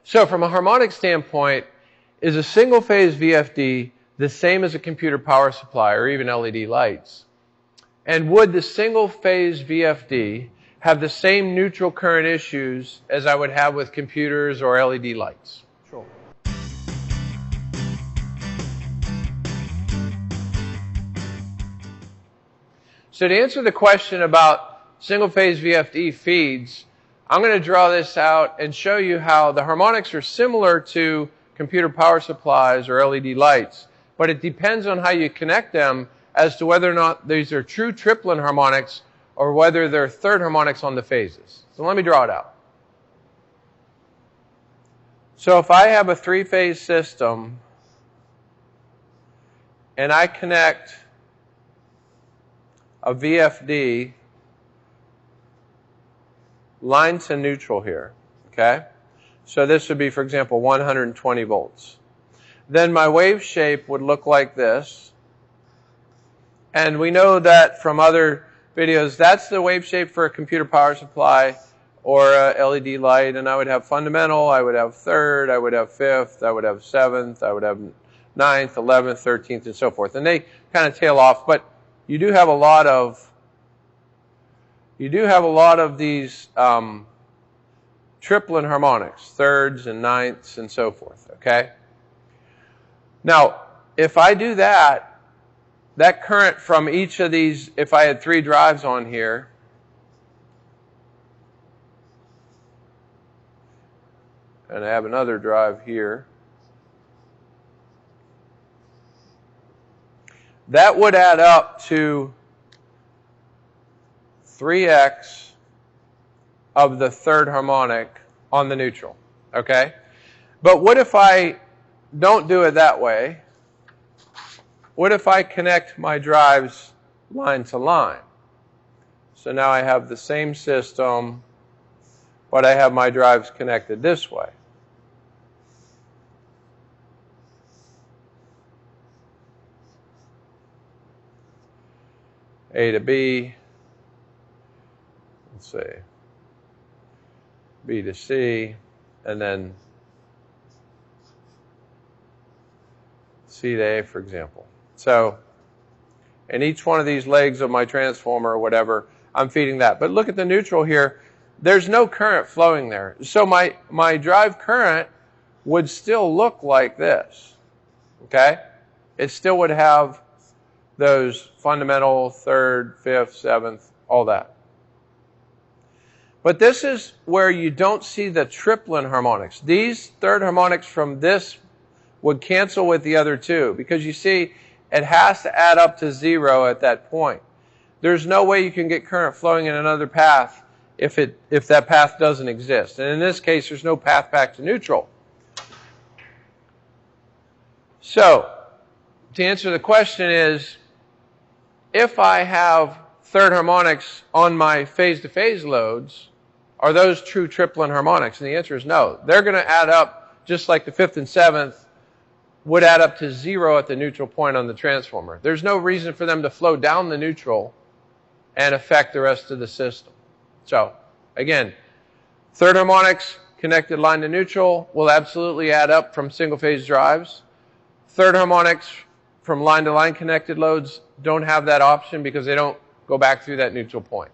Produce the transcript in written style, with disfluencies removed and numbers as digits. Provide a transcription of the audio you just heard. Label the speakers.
Speaker 1: So from a harmonic standpoint, is a single-phase VFD the same as a computer power supply or even LED lights? And would the single-phase VFD have the same neutral current issues as I would have with computers or LED lights?
Speaker 2: Sure.
Speaker 1: So to answer the question about single-phase VFD feeds, I'm going to draw this out and show you how the harmonics are similar to computer power supplies or LED lights, but it depends on how you connect them as to whether or not these are true triplin harmonics or whether they're third harmonics on the phases. So let me draw it out. So if I have a three-phase system and I connect a VFD line to neutral here, okay? So this would be, for example, 120 volts. Then my wave shape would look like this. And we know that from other videos, that's the wave shape for a computer power supply or a LED light. And I would have fundamental, I would have third, I would have fifth, I would have seventh, I would have ninth, 11th, 13th, and so forth. And they kind of tail off, but you do have a lot of these triplin harmonics, thirds and ninths and so forth, okay? Now, if I do that, that current from each of these, if I had three drives on here, and I have another drive here, that would add up to 3x of the third harmonic on the neutral, okay? But what if I don't do it that way? What if I connect my drives line to line? So now I have the same system, but I have my drives connected this way. A to B, let's see, B to C, and then C to A, for example. So, in each one of these legs of my transformer or whatever, I'm feeding that. But look at the neutral here. There's no current flowing there. So my drive current would still look like this, okay? It still would have those fundamental, third, fifth, seventh, all that. But this is where you don't see the triplin harmonics. These third harmonics from this would cancel with the other two because you see it has to add up to 0 at that point. There's no way you can get current flowing in another path if that path doesn't exist. And in this case, there's no path back to neutral. So, to answer the question is, if I have third harmonics on my phase-to-phase loads, are those true triplin harmonics? And the answer is no. They're going to add up just like the fifth and seventh would add up to 0 at the neutral point on the transformer. There's no reason for them to flow down the neutral and affect the rest of the system. So, again, third harmonics connected line to neutral will absolutely add up from single-phase drives. Third harmonics from line-to-line connected loads don't have that option because they don't go back through that neutral point.